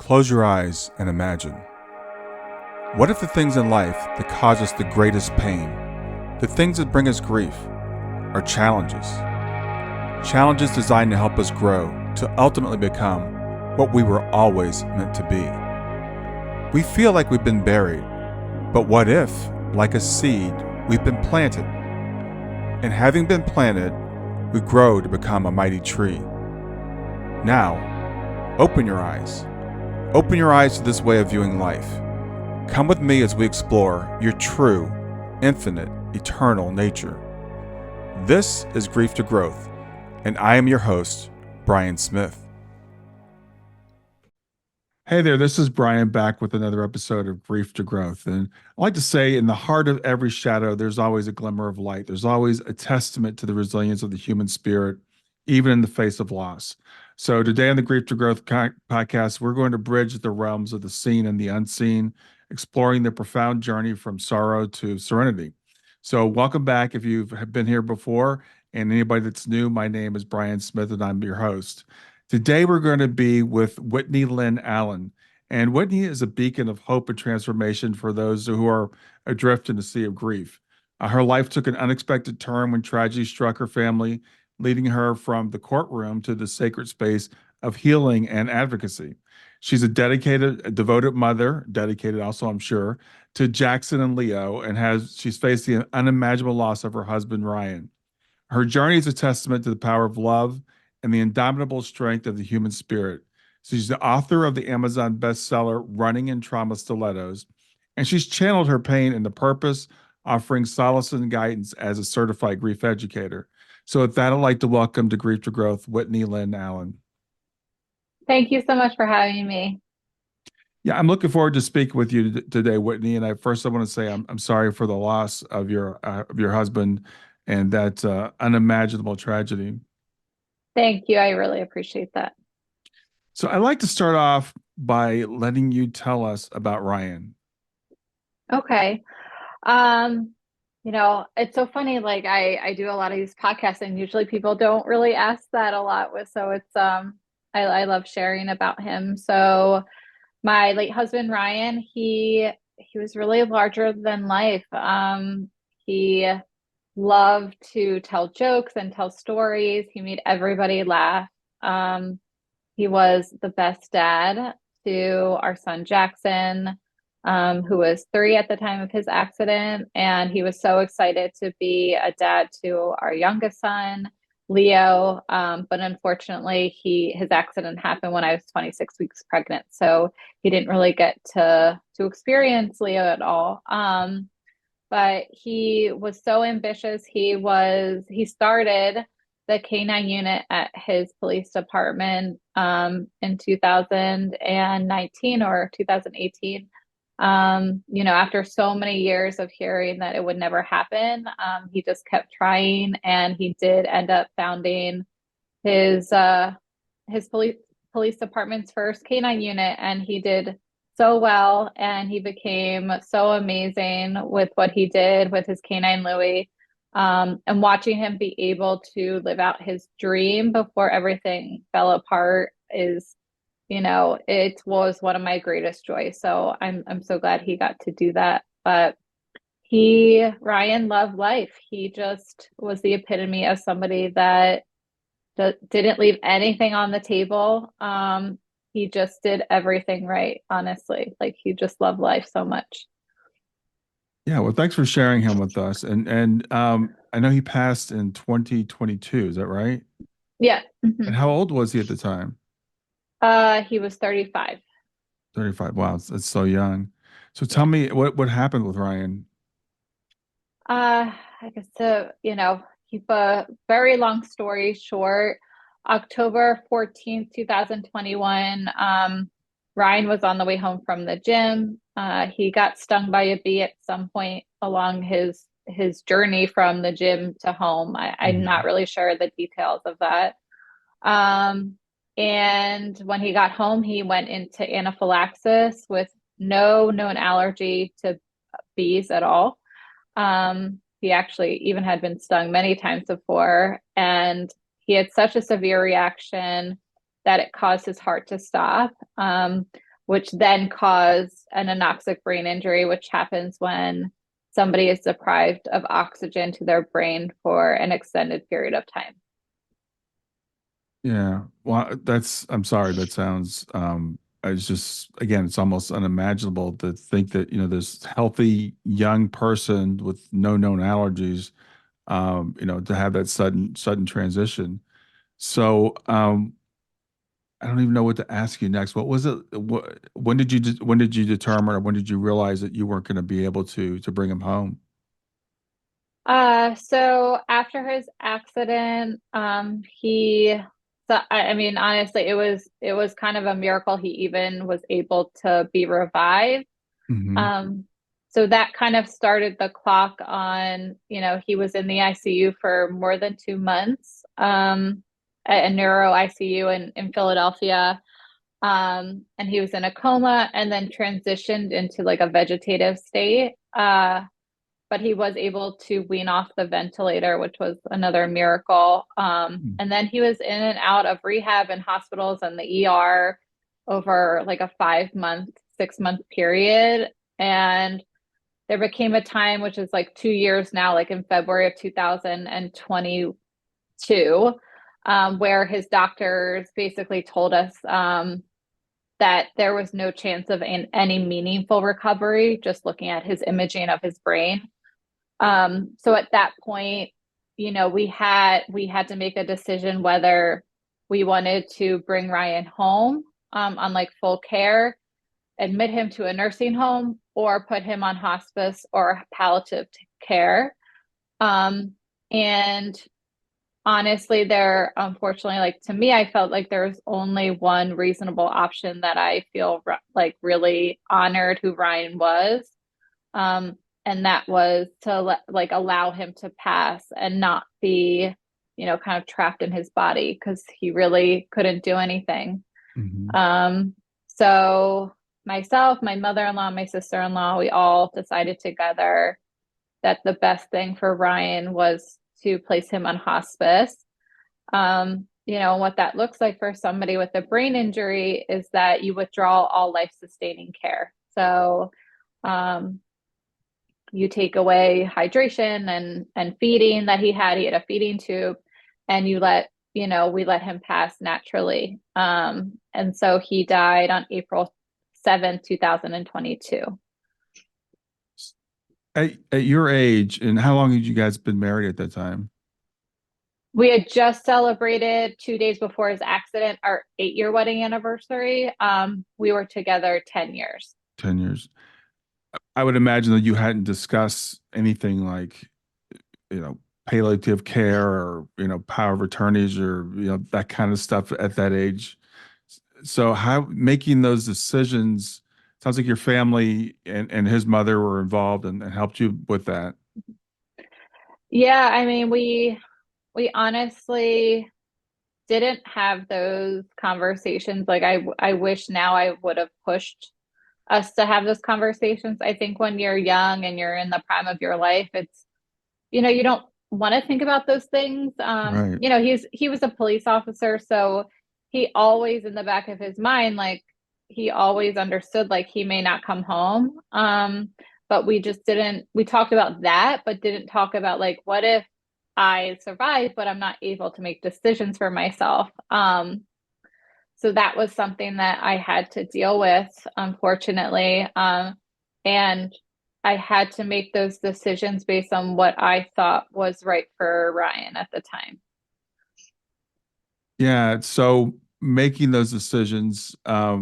Close your eyes and imagine. What if the things in life that cause us the greatest pain, the things that bring us grief, are challenges? Challenges designed to help us grow, to ultimately become what we were always meant to be. We feel like we've been buried, but what if, like a seed, we've been planted? And having been planted, we grow to become a mighty tree. Now, open your eyes. Open your eyes to this way of viewing life. Come with me as we explore your true, infinite, eternal nature. This is Grief to Growth, and I am your host, Brian Smith. Hey there, this is Brian back with another episode of Grief to Growth. And I like to say, in the heart of every shadow, there's always a glimmer of light. There's always a testament to the resilience of the human spirit, even in the face of loss. So today on the Grief to Growth podcast, we're going to bridge the realms of the seen and the unseen, exploring the profound journey from sorrow to serenity. So welcome back if you've been here before, and anybody that's new, my name is Brian Smith and I'm your host. Today we're going to be with Whitney Lyn Allen, and Whitney is a beacon of hope and transformation for those who are adrift in the sea of grief. Her life took an unexpected turn when tragedy struck her family, leading her from the courtroom to the sacred space of healing and advocacy. She's a devoted mother, dedicated also, I'm sure, to Jackson and Leo, and she's faced the unimaginable loss of her husband, Ryan. Her journey is a testament to the power of love and the indomitable strength of the human spirit. She's the author of the Amazon bestseller, Running in Trauma Stilettos, and she's channeled her pain into purpose, offering solace and guidance as a certified grief educator. So with that, I'd like to welcome to Grief to Growth, Whitney Lyn Allen. Thank you so much for having me. Yeah, I'm looking forward to speaking with you today, Whitney. And I want to say I'm sorry for the loss of your husband and that unimaginable tragedy. Thank you. I really appreciate that. So I'd like to start off by letting you tell us about Ryan. Okay. It's so funny. Like I do a lot of these podcasts and usually people don't really ask that a lot with, so I love sharing about him. So my late husband, Ryan, he was really larger than life. He loved to tell jokes and tell stories. He made everybody laugh. Um, He was the best dad to our son Jackson, who was 3 at the time of his accident. And he was so excited to be a dad to our youngest son, Leo. But unfortunately, his accident happened when I was 26 weeks pregnant. So he didn't really get to experience Leo at all. But he was so ambitious. He started the K-9 unit at his police department in 2019 or 2018. After so many years of hearing that it would never happen, he just kept trying, and he did end up founding his police department's first K-9 unit, and he did so well, and he became so amazing with what he did with his K-9 Louie. And watching him be able to live out his dream before everything fell apart it was one of my greatest joys. So I'm so glad he got to do that. But Ryan loved life. He just was the epitome of somebody that didn't leave anything on the table. He just did everything right, honestly. Like, he just loved life so much. Yeah, well, thanks for sharing him with us. And I know he passed in 2022. Is that right? Yeah. And Mhm. how old was he at the time? He was 35. 35. Wow, that's so young. So tell Yeah. me what happened with Ryan. I guess keep a very long story short, October 14th, 2021, Ryan was on the way home from the gym. He got stung by a bee at some point along his journey from the gym to home. I'm not Mhm. really sure the details of that. Um, and when he got home, he went into anaphylaxis with no known allergy to bees at all. He actually even had been stung many times before, and he had such a severe reaction that it caused his heart to stop. which then caused an anoxic brain injury, which happens when somebody is deprived of oxygen to their brain for an extended period of time. Yeah. Well, I'm sorry. That sounds, it's just, again, it's almost unimaginable to think that, this healthy young person with no known allergies, to have that sudden transition. So, I don't even know what to ask you next. What was it? When did you determine, or when did you realize that you weren't going to be able to bring him home? So after his accident, I mean, honestly, it was kind of a miracle he even was able to be revived. Hmm. Um, so that kind of started the clock on, he was in the ICU for more than 2 months, at a neuro ICU in Philadelphia. And he was in a coma and then transitioned into like a vegetative state. But he was able to wean off the ventilator, which was another miracle. And then he was in and out of rehab and hospitals and the ER over like a 5 month, 6 month period. And there became a time, which is like 2 years now, like in February of 2022, where his doctors basically told us that there was no chance of any meaningful recovery, just looking at his imaging of his brain. So at that point, we had to make a decision whether we wanted to bring Ryan home, on like full care, admit him to a nursing home, or put him on hospice or palliative care. And honestly, unfortunately, like to me, I felt like there was only one reasonable option that I feel like really honored who Ryan was. Um, and that was to allow him to pass and not be, kind of trapped in his body because he really couldn't do anything. Hmm. So myself, my mother-in-law, my sister-in-law, we all decided together that the best thing for Ryan was to place him on hospice. What that looks like for somebody with a brain injury is that you withdraw all life-sustaining care. So, um, you take away hydration and feeding that he had. He had a feeding tube, and we let him pass naturally. And so he died on April 7th, 2022. At your age, and how long had you guys been married at that time? We had just celebrated 2 days before his accident, our 8-year wedding anniversary. We were together 10 years. 10 years. I would imagine that you hadn't discussed anything like, you know, palliative care or, power of attorneys or, that kind of stuff at that age. So how making those decisions sounds like your family and his mother were involved and helped you with that. Yeah, I mean, we honestly didn't have those conversations. Like I wish now I would have pushed us to have those conversations. I think when you're young and you're in the prime of your life, you don't want to think about those things. Right. He was a police officer, so he always in the back of his mind, like he always understood like he may not come home. But we just didn't we talked about that, but didn't talk about like what if I survive, but I'm not able to make decisions for myself. So that was something that I had to deal with, unfortunately. And I had to make those decisions based on what I thought was right for Ryan at the time. Yeah. So making those decisions, a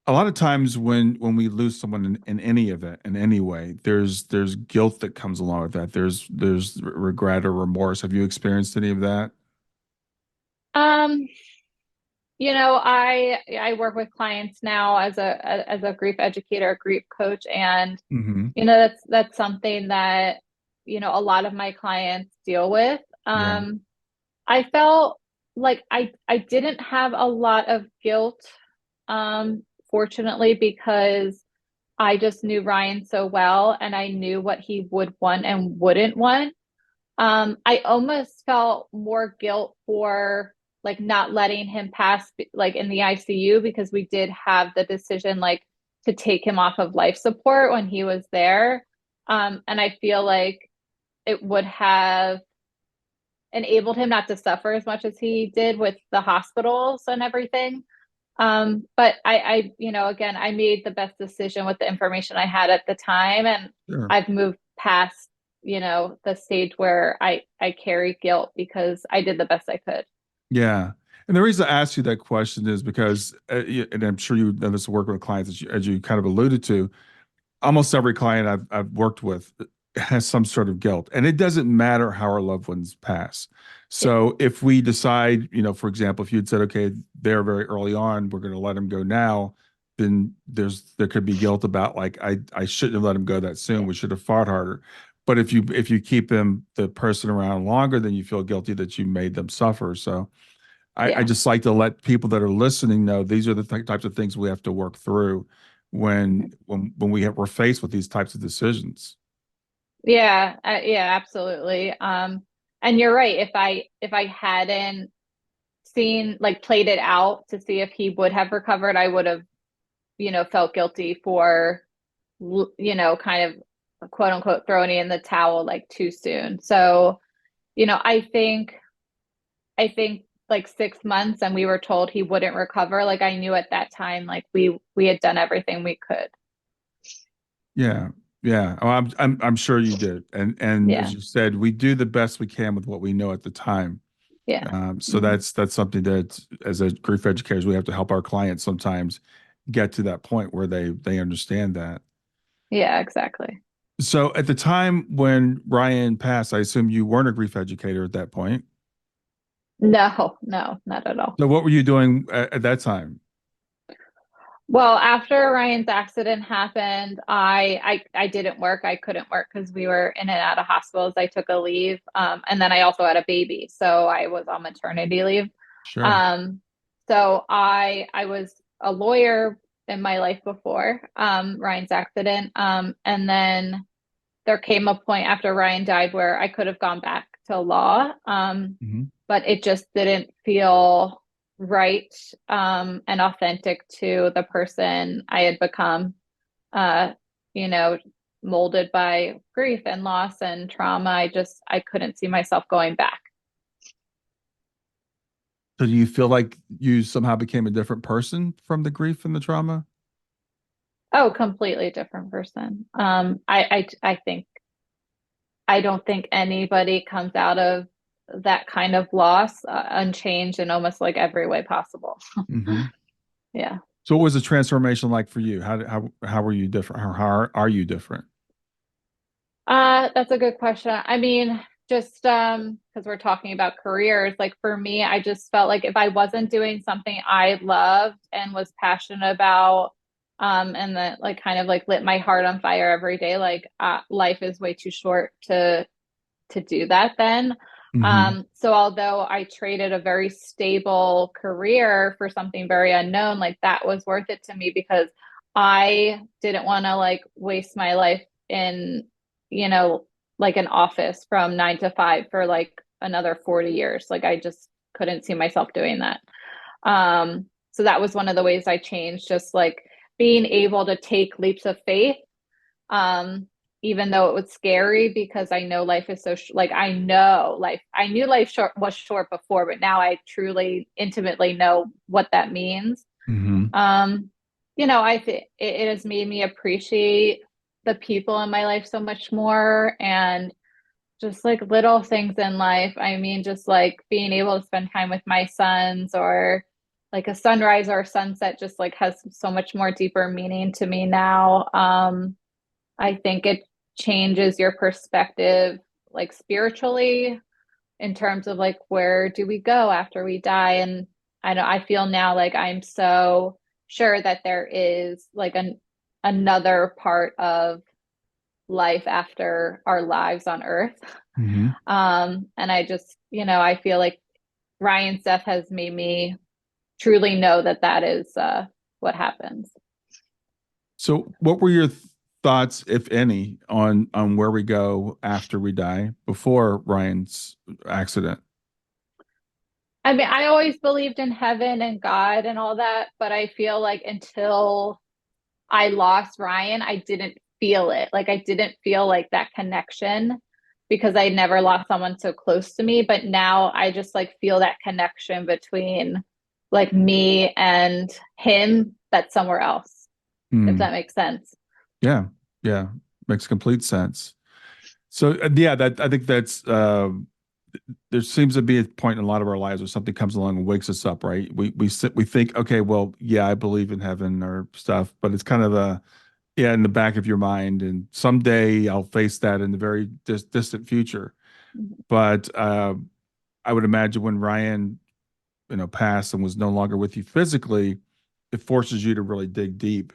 lot of times when we lose someone in any event, in any way, there's guilt that comes along with that. There's regret or remorse. Have you experienced any of that? Um, I work with clients now as a grief educator, grief coach, and Hmm. that's something that a lot of my clients deal with. Yeah. I felt like I didn't have a lot of guilt, fortunately, because I just knew Ryan so well and I knew what he would want and wouldn't want. I almost felt more guilt for like not letting him pass like in the ICU because we did have the decision like to take him off of life support when he was there. And I feel like it would have enabled him not to suffer as much as he did with the hospitals and everything. But you know, again, I made the best decision with the information I had at the time, and Sure. I've moved past, you know, the stage where I carry guilt because I did the best I could. Yeah. And the reason I asked you that question is because, and I'm sure you've done this work with clients, as you kind of alluded to, almost every client I've worked with has some sort of guilt, and it doesn't matter how our loved ones pass. Yeah, So if we decide, for example, if you'd said, okay, they're very early on, we're going to let them go now, then there could be guilt about like I shouldn't have let them go that soon. yeah, We should have fought harder. But if you keep the person around longer, then you feel guilty that you made them suffer. So I yeah. just like to let people that are listening know these are the types of things we have to work through we're faced with these types of decisions. Yeah, yeah, absolutely. And you're right. If I hadn't seen like played it out to see if he would have recovered, I would have, you know, felt guilty for, you know, kind of quote unquote throwing in the towel like too soon. So, you know, I think like 6 months and we were told he wouldn't recover. Like I knew at that time, like we had done everything we could. Yeah, yeah. Oh, I'm sure you did, and as Yeah, you said, we do the best we can with what we know at the time. yeah, So hmm, that's something that as a grief educators we have to help our clients sometimes get to that point where they understand that. yeah, exactly. So at the time when Ryan passed, I assume you weren't a grief educator at that point. No, no, not at all. So what were you doing at that time? Well, after Ryan's accident happened, I didn't work. I couldn't work because we were in and out of hospitals. I took a leave, and then I also had a baby, so I was on maternity leave. Sure. Um, so I was a lawyer in my life before Ryan's accident, and then there came a point after Ryan died where I could have gone back to law, Hmm. but it just didn't feel right and authentic to the person I had become, uh, you know, molded by grief and loss and trauma. I couldn't see myself going back. So do you feel like you somehow became a different person from the grief and the trauma? Oh, completely different person. I think I don't think anybody comes out of that kind of loss unchanged in almost like every way possible. Hmm. Yeah. So what was the transformation like for you? How were you different? How are you different? That's a good question. I mean, just because we're talking about careers, like for me, I just felt like if I wasn't doing something I loved and was passionate about, and that like kind of like lit my heart on fire every day, like life is way too short to do that then. Hmm. So although I traded a very stable career for something very unknown, like that was worth it to me because I didn't want to like waste my life in, you know, like an office from 9 to 5 for like another 40 years. Like I just couldn't see myself doing that. So that was one of the ways I changed, just like being able to take leaps of faith, um, even though it was scary because I know life is so like I know life. I knew life short was short before, but now I truly intimately know what that means. Hmm. Um, you know, I think it has made me appreciate the people in my life so much more and just like little things in life. I mean, just like being able to spend time with my sons or like a sunrise or a sunset just like has so much more deeper meaning to me now. I think it changes your perspective, like spiritually, in terms of like where do we go after we die. And I know I feel now like I'm so sure that there is like another part of life after our lives on earth. Hmm. And I just, you know, I feel like Ryan's death has made me truly know that that is what happens. So what were your thoughts, if any, on where we go after we die before Ryan's accident? I mean, I always believed in heaven and God and all that, but I feel like until I lost Ryan, I didn't feel it. Like I didn't feel like that connection because I never lost someone so close to me. But now I just like feel that connection between like me and him that's somewhere else, if Hmm. that makes sense. Yeah, yeah, makes complete sense. So yeah, that I think that's there seems to be a point in a lot of our lives where something comes along and wakes us up, right? We think, okay, well, yeah, I believe in heaven or stuff, but it's kind of a yeah in the back of your mind, and someday I'll face that in the very distant future. But I would imagine when Ryan, passed and was no longer with you physically, it forces you to really dig deep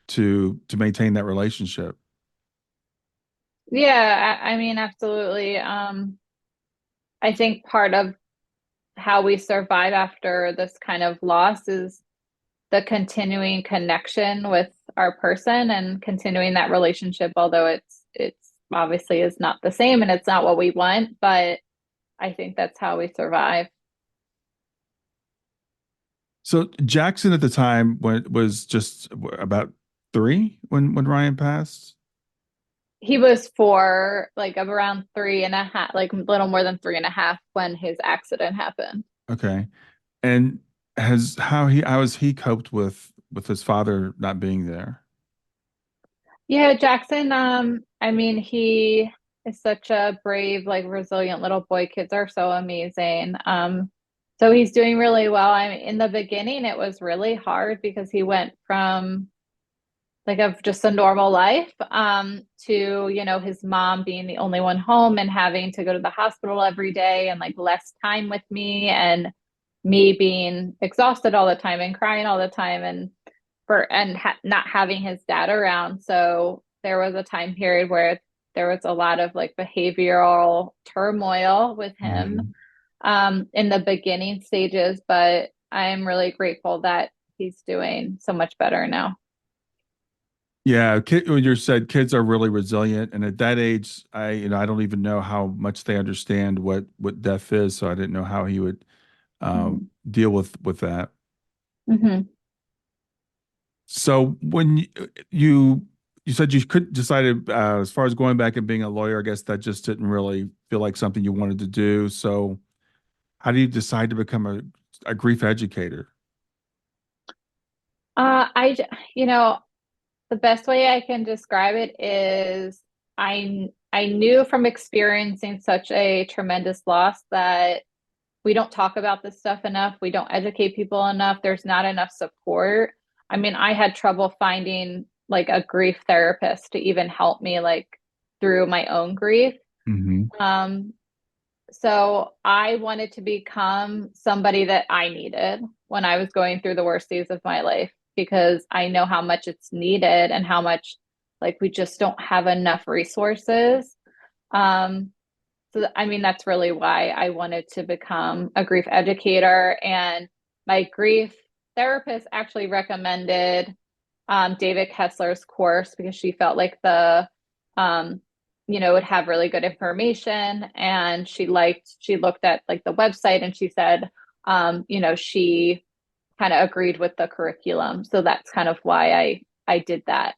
to maintain that relationship. Yeah, I mean, absolutely. I think part of how we survive after this kind of loss is the continuing connection with our person and continuing that relationship, although it's obviously is not the same and it's not what we want, but I think that's how we survive. So Jackson at the time when was just about three when Ryan passed. He was four, like around three and a half, like a little more than three and a half when his accident happened. Okay, and has how has he coped with his father not being there? Yeah, Jackson, I mean, he is such a brave, like resilient little boy. Kids are so amazing. So he's doing really well. I mean, in the beginning, it was really hard because he went from like of just a normal life, to, his mom being the only one home and having to go to the hospital every day and like less time with me and me being exhausted all the time and crying all the time and not having his dad around. So there was a time period where there was a lot of like behavioral turmoil with him, Mhm. in the beginning stages, but I'm really grateful that he's doing so much better now. Yeah, when you said kids are really resilient, and at that age, I don't even know how much they understand what death is, so I didn't know how he would Mhm. deal with that. Mhm. So when you said you could decided as far as going back and being a lawyer, I guess that just didn't really feel like something you wanted to do. So how do you decide to become a grief educator? I, you know, the best way I can describe it is I knew from experiencing such a tremendous loss that we don't talk about this stuff enough. We don't educate people enough. There's not enough support. I mean, I had trouble finding like a grief therapist to even help me like through my own grief. Hmm. Um, so I wanted to become somebody that I needed when I was going through the worst days of my life because I know how much it's needed and how much like we just don't have enough resources. Um, so I mean that's really why I wanted to become a grief educator, and my grief therapist actually recommended David Kessler's course because she felt like um, would have really good information. And she looked at like the website and she said, she kind of agreed with the curriculum. So that's kind of why I did that.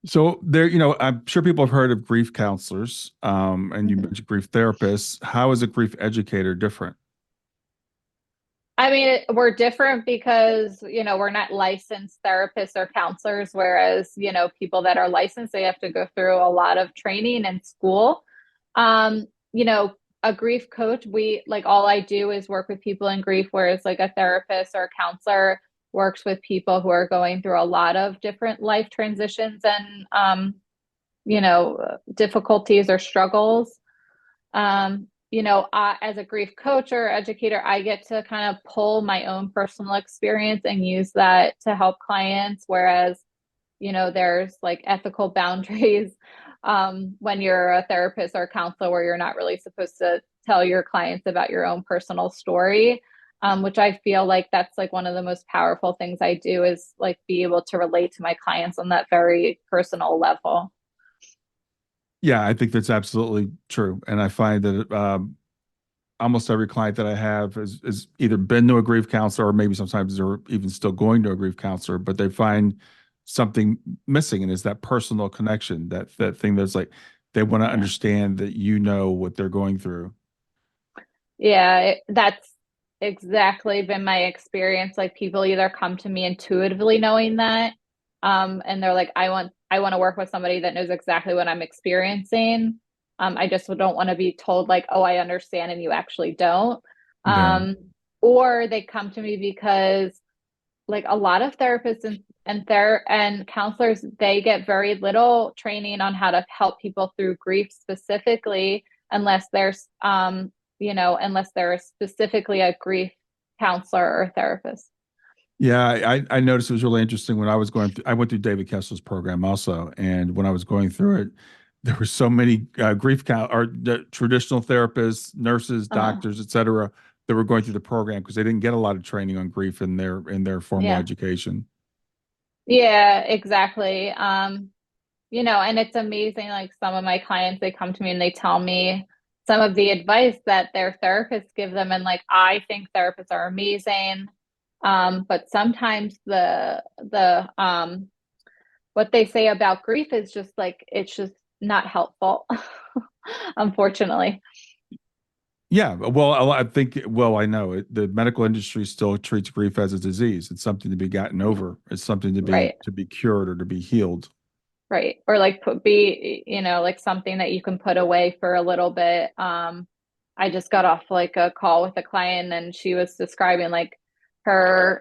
So there, I'm sure people have heard of grief counselors, and you Mhm. mentioned grief therapists. How is a grief educator different? I mean, we're different because, we're not licensed therapists or counselors, whereas, people that are licensed, they have to go through a lot of training and school. Um, you know, a grief coach, we like all I do is work with people in grief, whereas like a therapist or a counselor works with people who are going through a lot of different life transitions and, difficulties or struggles. As a grief coach or educator, I get to kind of pull my own personal experience and use that to help clients. Whereas, there's like ethical boundaries when you're a therapist or a counselor where you're not really supposed to tell your clients about your own personal story. Which I feel like that's like one of the most powerful things I do is like be able to relate to my clients on that very personal level. Yeah, I think that's absolutely true, and I find that almost every client that I have has either been to a grief counselor or maybe sometimes they're even still going to a grief counselor, but they find something missing, and it's that personal connection, that thing that's like they want to Yeah. understand that you know what they're going through. Yeah, that's exactly been my experience. Like people either come to me intuitively knowing that, and they're like, I want to work with somebody that knows exactly what I'm experiencing. I just don't want to be told like, oh, I understand and you actually don't. Yeah. Um, or they come to me because like a lot of therapists and counselors, they get very little training on how to help people through grief specifically, unless there's unless they're specifically a grief counselor or therapist. Yeah, I noticed it was really interesting when I was going through, I went through David Kessler's program also. And when I was going through it, there were so many grief count or the traditional therapists, nurses, Uh-huh. doctors, et cetera, that were going through the program because they didn't get a lot of training on grief in their formal Yeah. education. Yeah, exactly. And it's amazing. Like some of my clients, they come to me and they tell me some of the advice that their therapists give them. And like, I think therapists are amazing. But sometimes what they say about grief is just like, it's just not helpful, unfortunately. Yeah, well, I think, well, I know the medical industry still treats grief as a disease. It's something to be gotten Yeah. over. It's something Right. to be cured or to be healed. Right. Or like like something that you can put away for a little bit. I just got off like a call with a client and she was describing like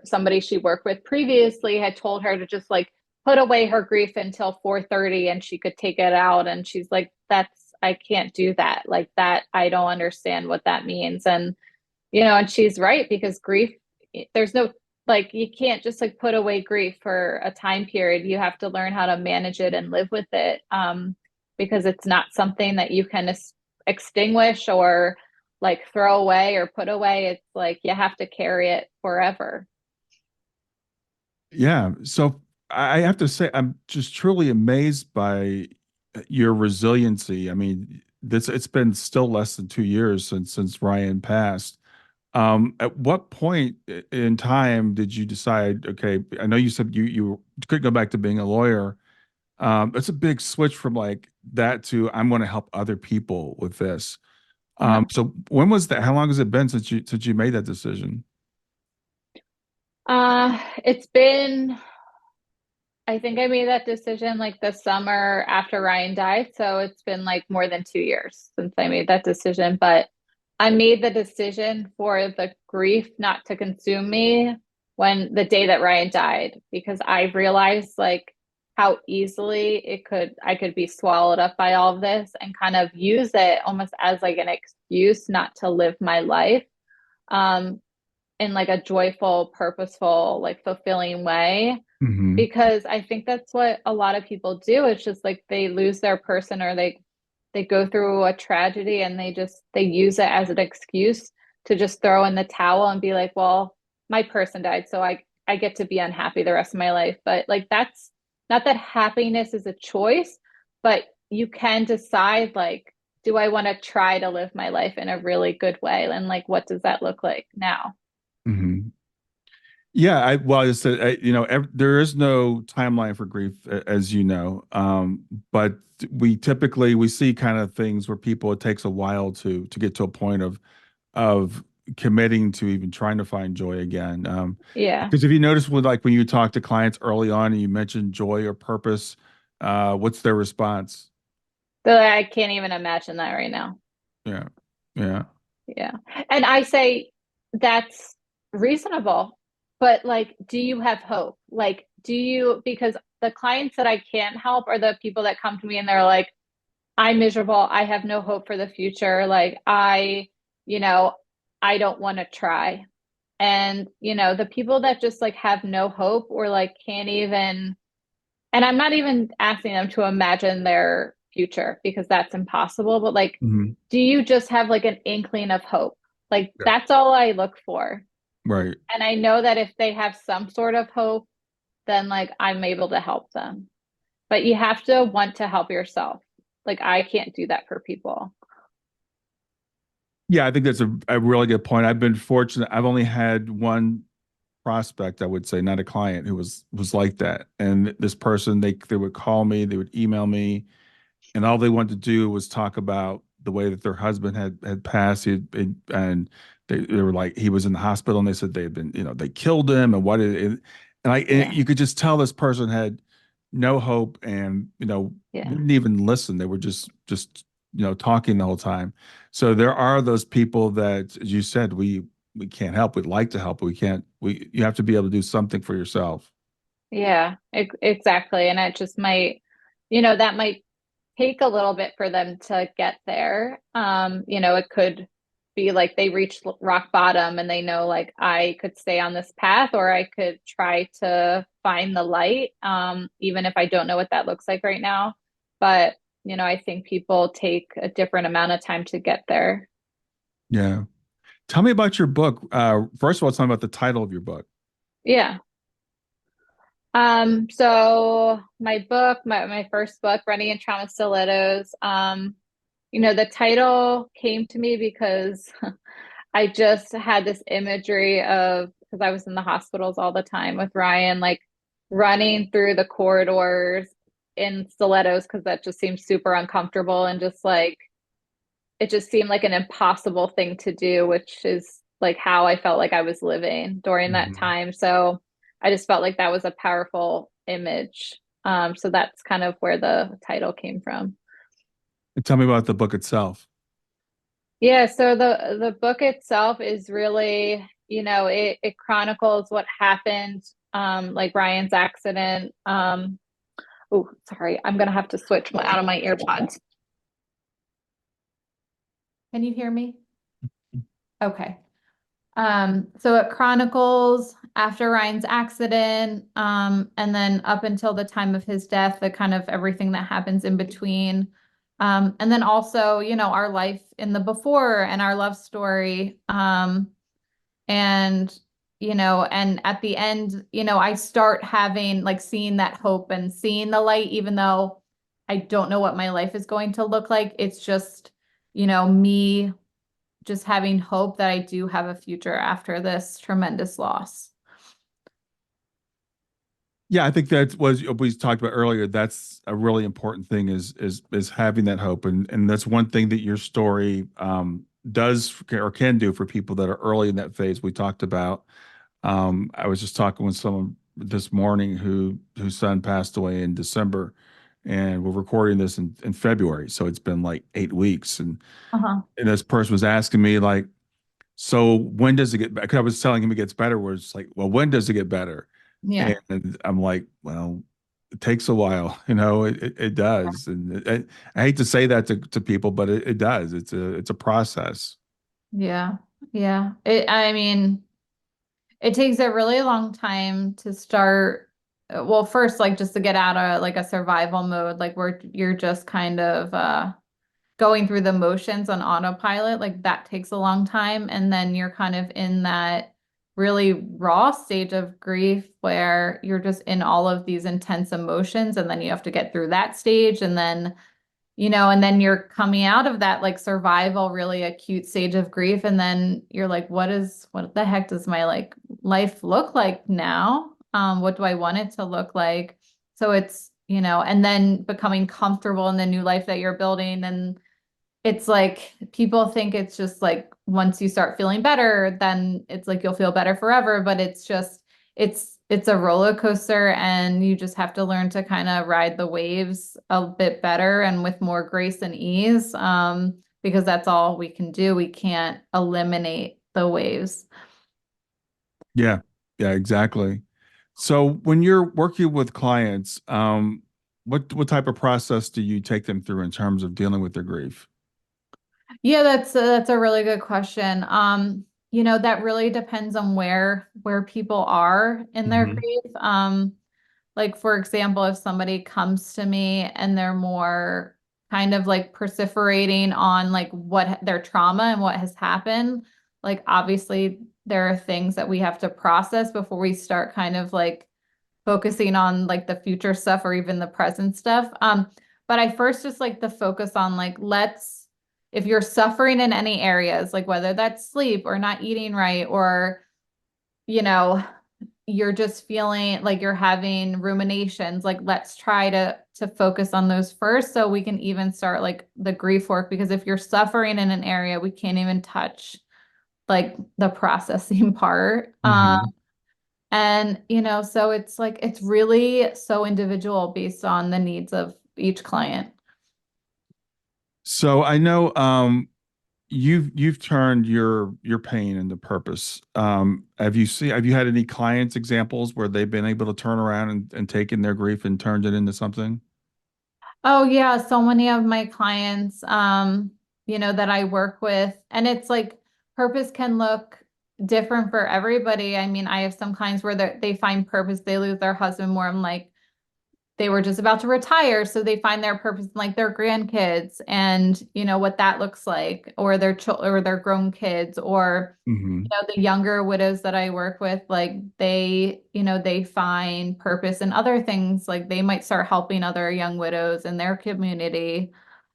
somebody she worked with previously had told her to just like put away her grief until 4:30 and she could take it out. And she's like, I can't do that. Like that, I don't understand what that means. And she's right because grief, there's no, like, you can't just like put away grief for a time period. You have to learn how to manage it and live with it, because it's not something that you can extinguish or like throw away or put away. It's like you have to carry it forever. Yeah. So I have to say, I'm just truly amazed by your resiliency. I mean, this it's been still less than 2 years since Ryan passed. At what point in time did you decide, okay, I know you said you could go back to being a lawyer. It's a big switch from like that to I'm going to help other people with this. Uh-huh. So when was that? How long has it been since you made that decision? It's been I think I made that decision like the summer after Ryan died. So it's been like more than 2 years since I made that decision. But I made the decision for the grief not to consume me when the day that Ryan died, because I realized like how easily I could be swallowed up by all of this and kind of use it almost as like an excuse not to live my life. Um, in like a joyful, purposeful, like fulfilling way, Hmm. because I think that's what a lot of people do. It's just like they lose their person or they go through a tragedy and they use it as an excuse to just throw in the towel and be like, well, my person died, so I get to be unhappy the rest of my life. But like that's not that happiness is a choice, but you can decide like, do I want to try to live my life in a really good way? And like, what does that look like now? Hmm. Yeah, well, I said, there is no timeline for grief, as you know. But we see kind of things where people it takes a while to get to a point of committing to even trying to find joy again. Yeah. Because if you notice when you talk to clients early on and you mention joy or purpose, what's their response? So I can't even imagine that right now. Yeah, yeah. Yeah. And I say that's reasonable, but like, do you have hope? Like, because the clients that I can't help are the people that come to me and they're like, I'm miserable. I have no hope for the future. Like, you know, I don't want to try. And, the people that just like have no hope or like can't even, and I'm not even asking them to imagine their future because that's impossible, but like, Hmm. do you just have like an inkling of hope? Like, Yeah. that's all I look for. Right. And I know that if they have some sort of hope, then like I'm able to help them. But you have to want to help yourself. Like, I can't do that for people. Yeah, I think that's a really good point. I've been fortunate. I've only had one prospect, I would say, not a client, who was like that. And this person, they would call me, they would email me, and all they wanted to do was talk about the way that their husband had passed. And they were like, he was in the hospital, and they said they had been, they killed him, and and Yeah. you could just tell this person had no hope, and Yeah. didn't even listen. They were just talking the whole time. So there are those people that, as you said, we can't help. We'd like to help, but we can't. We You have to be able to do something for yourself. Yeah, exactly. And it just might, that might take a little bit for them to get there. It could be like they reached rock bottom and they know like I could stay on this path or I could try to find the light, even if I don't know what that looks like right now. But, I think people take a different amount of time to get there. Yeah. Tell me about your book. First of all, tell me about the title of your book. Yeah. So my book, my first book, Running in Trauma Stilettos, the title came to me because I just had this imagery of, because I was in the hospitals all the time with Ryan, like running through the corridors in stilettos, because that just seems super uncomfortable and just like, it just seemed like an impossible thing to do, which is like how I felt like I was living during that Mhm. time. So I just felt like that was a powerful image. So that's kind of where the title came from. And tell me about the book itself. Yeah, so the book itself is really, it chronicles what happened, like Ryan's accident. Oh, sorry, I'm gonna have to switch out of my earpods. Can you hear me? Okay. So it chronicles after Ryan's accident, and then up until the time of his death, the kind of everything that happens in between. And then also, our life in the before and our love story. And, and at the end, I start having like seeing that hope and seeing the light, even though I don't know what my life is going to look like. It's just, me just having hope that I do have a future after this tremendous loss. Yeah, I think that was what we talked about earlier. That's a really important thing, is having that hope, and that's one thing that your story does or can do for people that are early in that phase we talked about. I was just talking with someone this morning whose son passed away in December, and we're recording this in February, so it's been like 8 weeks, Uh-huh. and this person was asking me like, so when does it get better? 'Cause I was telling him it gets better, where it's like, well, when does it get better? Yeah. And I'm like, well, it takes a while, it does. And I hate to say that to people, but it does. It's a process. Yeah. Yeah. I mean, it takes a really long time to start. Well, first, like just to get out of like a survival mode, like where you're just kind of going through the motions on autopilot, like that takes a long time. And then you're kind of in that really raw stage of grief where you're just in all of these intense emotions. And then you have to get through that stage. And then you're coming out of that like survival, really acute stage of grief. And then you're like, what the heck does my like life look like now? What do I want it to look like? So it's, and then becoming comfortable in the new life that you're building. And it's like people think it's just like once you start feeling better, then it's like you'll feel better forever. But it's just it's a roller coaster and you just have to learn to kind of ride the waves a bit better and with more grace and ease. Because that's all we can do. We can't eliminate the waves. Yeah, yeah, exactly. So when you're working with clients, what type of process do you take them through in terms of dealing with their grief? Yeah, that's a really good question. That really depends on where people are in their Hmm. grief. Like for example, if somebody comes to me and they're more kind of like perseverating on like what their trauma and what has happened, like obviously there are things that we have to process before we start kind of like focusing on like the future stuff or even the present stuff. But I first just like to focus on like if you're suffering in any areas, like whether that's sleep or not eating right, or, you know, you're just feeling like you're having ruminations, like let's try to focus on those first so we can even start like the grief work, because if you're suffering in an area, we can't even touch like the processing part. Hmm. And so it's like it's really so individual based on the needs of each client. So I know you've turned your pain into purpose. Have you had any clients examples where they've been able to turn around and taken their grief and turned it into something? Oh yeah, so many of my clients, that I work with, and it's like purpose can look different for everybody. I mean, I have some clients where they find purpose, they lose their husband, more I'm like they were just about to retire, so they find their purpose in like their grandkids and what that looks like, or their children or their grown kids, or Hmm. the younger widows that I work with, like they find purpose in other things. Like they might start helping other young widows in their community,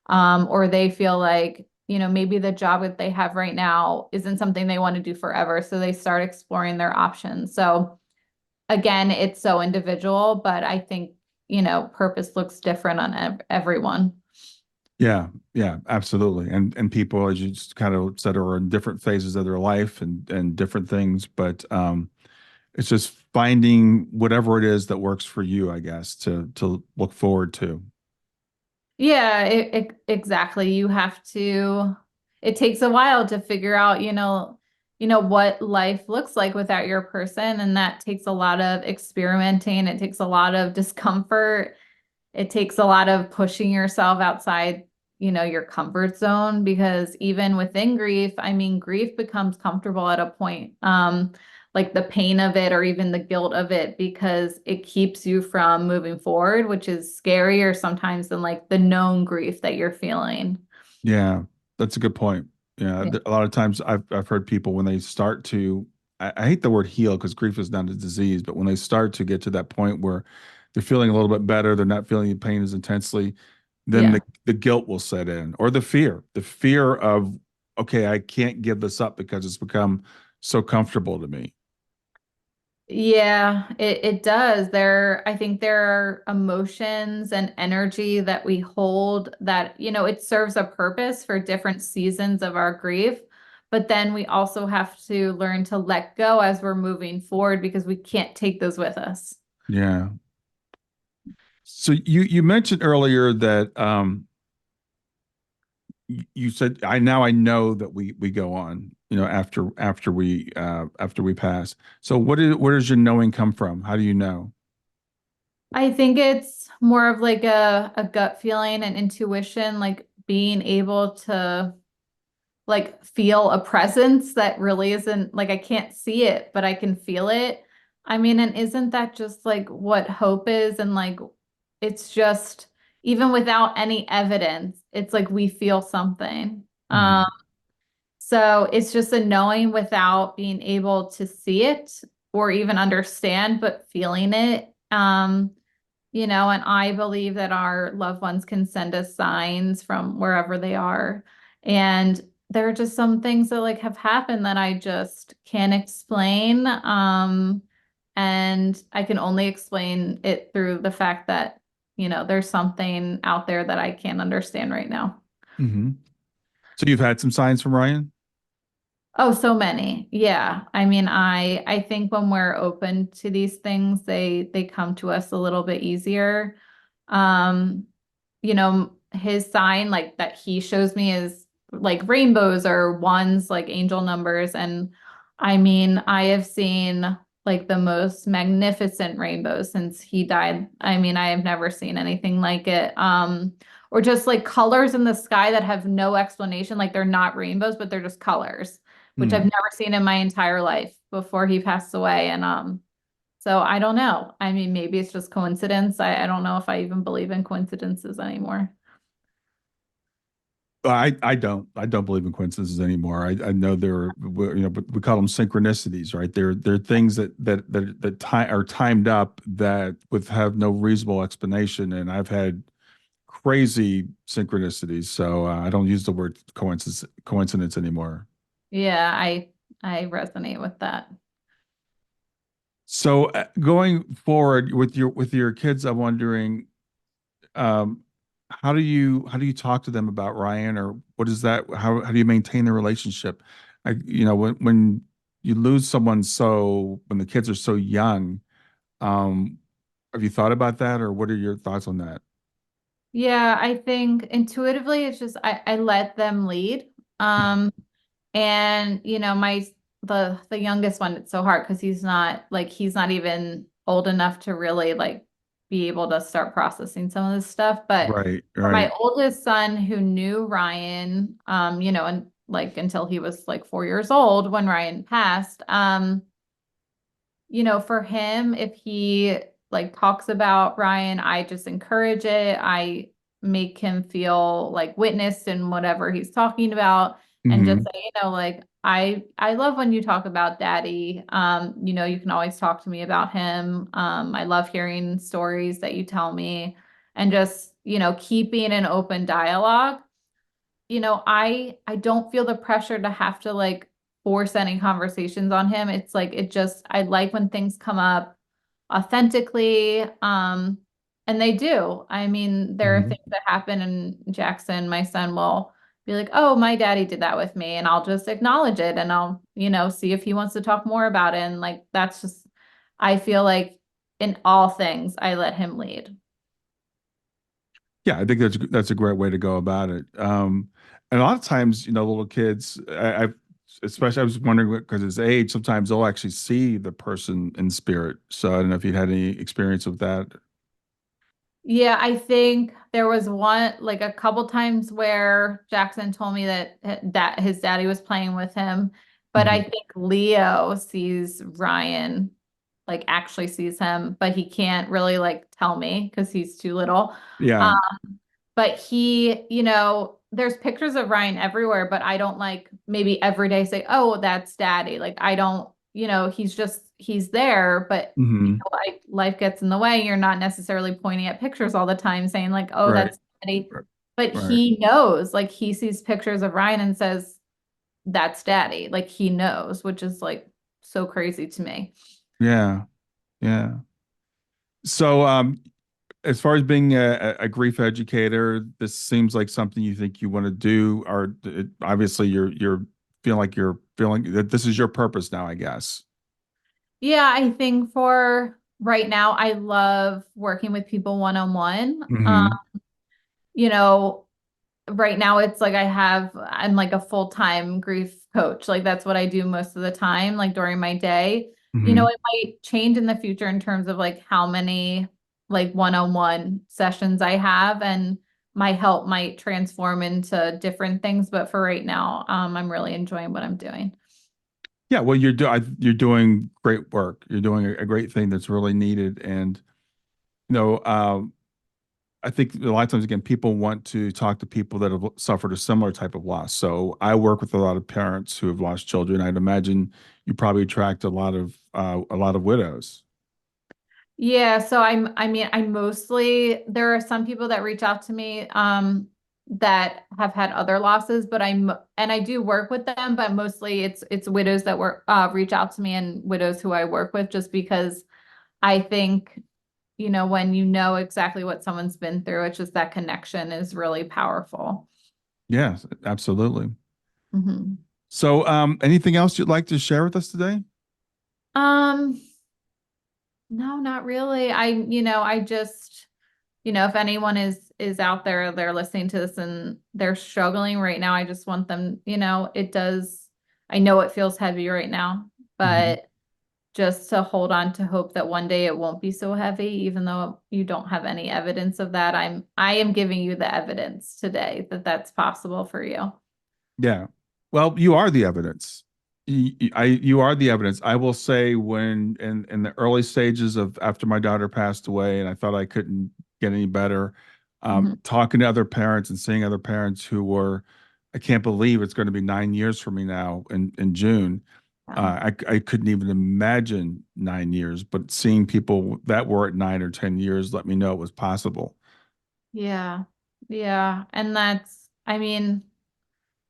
or they feel like, maybe the job that they have right now isn't something they want to do forever. So they start exploring their options. So again, it's so individual, but I think, purpose looks different on everyone. Yeah, yeah, absolutely. And people, as you just kind of said, are in different phases of their life and different things, but it's just finding whatever it is that works for you, I guess, to look forward to. Yeah, exactly. You have to, it takes a while to figure out, what life looks like without your person. And that takes a lot of experimenting. It takes a lot of discomfort. It takes a lot of pushing yourself outside, your comfort zone, because even within grief, I mean, grief becomes comfortable at a point. Like the pain of it or even the guilt of it, because it keeps you from moving forward, which is scarier sometimes than like the known grief that you're feeling. Yeah, that's a good point. Yeah, Yeah. a lot of times I've heard people when they start to, I hate the word heal because grief is not a disease, but when they start to get to that point where they're feeling a little bit better, they're not feeling the pain as intensely, then Yeah. the guilt will set in, or the fear of, okay, I can't give this up because it's become so comfortable to me. Yeah, it does. I think there are emotions and energy that we hold that, it serves a purpose for different seasons of our grief. But then we also have to learn to let go as we're moving forward, because we can't take those with us. Yeah. So you mentioned earlier that you said I know that we go on, after we pass. So where does your knowing come from? How do you know? I think it's more of like a gut feeling and intuition, like being able to like feel a presence that really isn't like I can't see it, but I can feel it. I mean, and isn't that just like what hope is? And like it's just even without any evidence, it's like we feel something. Hmm. So it's just a knowing without being able to see it or even understand, but feeling it. And I believe that our loved ones can send us signs from wherever they are. And there are just some things that like have happened that I just can't explain. And I can only explain it through the fact that, there's something out there that I can't understand right now. Hmm. So you've had some signs from Ryan? Oh, so many. Yeah. I mean, I think when we're open to these things, they come to us a little bit easier. Um, his sign like that he shows me is like rainbows or ones, like angel numbers. And I mean, I have seen like the most magnificent rainbows since he died. I mean, I have never seen anything like it. Or just like colors in the sky that have no explanation, like they're not rainbows, but they're just colors, which I've Hmm. never seen in my entire life before he passed away. And so I don't know. I mean, maybe it's just coincidence. I don't know if I even believe in coincidences anymore. I don't believe in coincidences anymore. I know but we call them synchronicities, right? They're things that are timed up that with have no reasonable explanation. And I've had crazy synchronicities. So I don't use the word coincidence anymore. Yeah, I resonate with that. So going forward with your kids, I'm wondering, um, how do you talk to them about Ryan, or what is that? How do you maintain the relationship? When you lose someone when the kids are so young, um, have you thought about that, or what are your thoughts on that? Yeah, I think intuitively it's just I let them lead. Um, and my the youngest one, it's so hard because he's not even old enough to really like be able to start processing some of this stuff. But Right, for my right. oldest son who knew Ryan, and like until he was like 4 years old when Ryan passed, for him, if he like talks about Ryan, I just encourage it. I make him feel like witnessed in whatever he's talking about and just Hmm. say, like I love when you talk about daddy. You can always talk to me about him. I love hearing stories that you tell me and just, keeping an open dialogue. I don't feel the pressure to have to like force any conversations on him. It's like I like when things come up authentically. And they do. I mean, there are Hmm. things that happen and Jackson, my son, will be like, "Oh, my daddy did that with me." And I'll just acknowledge it and I'll, see if he wants to talk more about it. And like that's just I feel like in all things I let him lead. Yeah, I think that's a great way to go about it. And a lot of times, little kids, I've especially I was wondering because his age, sometimes they'll actually see the person in spirit. So I don't know if you had any experience with that. Yeah, I think there was like a couple times where Jackson told me that his daddy was playing with him, but I Mhm. think Leo sees Ryan, like actually sees him, but he can't really like tell me because he's too little. Yeah. Um, but there's pictures of Ryan everywhere, but I don't like maybe every day say, "Oh, that's daddy." Like I don't, he's there, but Hmm. life gets in the way. You're not necessarily pointing at pictures all the time saying like, "Oh, Right. that's daddy." Right. But Right. he knows, like he sees pictures of Ryan and says, "That's daddy." Like he knows, which is like so crazy to me. Yeah. Yeah. So, as far as being a grief educator, this seems like something you think you want to do, or obviously you're feeling like you're feeling that this is your purpose now, I guess. Yeah, I think for right now, I love working with people one-on-one. Hmm. You know, right now it's like I'm like a full-time grief coach. Like that's what I do most of the time, like during my day. Hmm. It might change in the future in terms of like how many like one-on-one sessions I have and my help might transform into different things. But for right now, I'm really enjoying what I'm doing. Yeah, well, you're doing great work. You're doing a great thing that's really needed, and you know, um, I think a lot of times again, people want to talk to people that have suffered a similar type of loss. So I work with a lot of parents who have lost children. I'd imagine you probably attract a lot of widows. Yeah, so I mean, I mostly there are some people that reach out to me that have had other losses, but I do work with them, but mostly it's widows that work reach out to me and widows who I work with just because I think, when you know exactly what someone's been through, it's just that connection is really powerful. Yes, absolutely. Mhm. So, anything else you'd like to share with us today? Um, no, not really. I just if anyone is out there, they're listening to this and they're struggling right now, I just want them, I know it feels heavy right now, Mhm. but just to hold on to hope that one day it won't be so heavy, even though you don't have any evidence of that. I am giving you the evidence today that that's possible for you. Yeah. Well, you are the evidence. You are the evidence. I will say when in the early stages of after my daughter passed away and I thought I couldn't get any better, Mhm. talking to other parents and seeing other parents who were, I can't believe it's going to be 9 years for me now in June. Yeah. I couldn't even imagine 9 years, but seeing people that were at 9 or 10 years let me know it was possible. Yeah. Yeah. And I mean,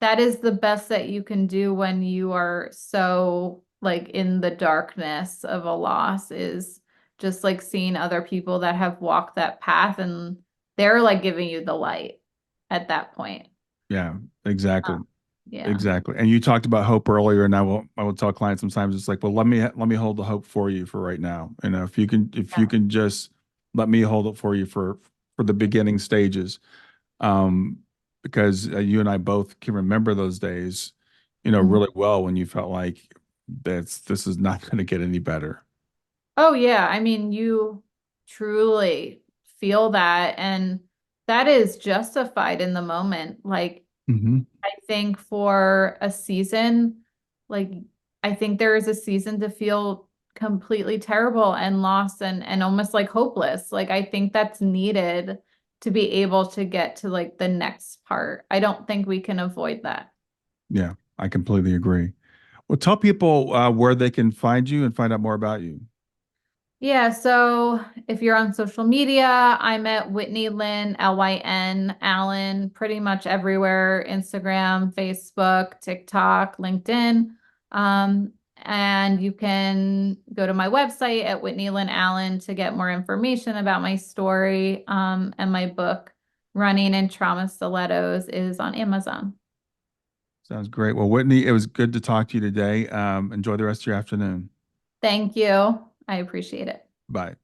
that is the best that you can do when you are so like in the darkness of a loss is just like seeing other people that have walked that path and they're like giving you the light at that point. Yeah, Uh, exactly. yeah. Exactly. And you talked about hope earlier, and I will tell clients sometimes it's like, well, let me hold the hope for you for right now. If you can just let me hold it for you for the beginning stages. Um, because you and I both can remember those days, Mhm. really well when you felt like this is not going to get any better. Oh yeah, I mean, you truly feel that and that is justified in the moment. Like Hmm. I think for a season, like I think there is a season to feel completely terrible and lost and almost like hopeless. Like I think that's needed to be able to get to like the next part. I don't think we can avoid that. Yeah, I completely agree. Well, tell people where they can find you and find out more about you. Yeah, so if you're on social media, I'm at Whitney Lyn, Lyn Allen, pretty much everywhere, Instagram, Facebook, TikTok, LinkedIn. And you can go to my website at Whitney Lyn Allen to get more information about my story. And my book, Running in Trauma Stilettos, is on Amazon. Sounds great. Well, Whitney, it was good to talk to you today. Enjoy the rest of your afternoon. Thank you. I appreciate it. Bye.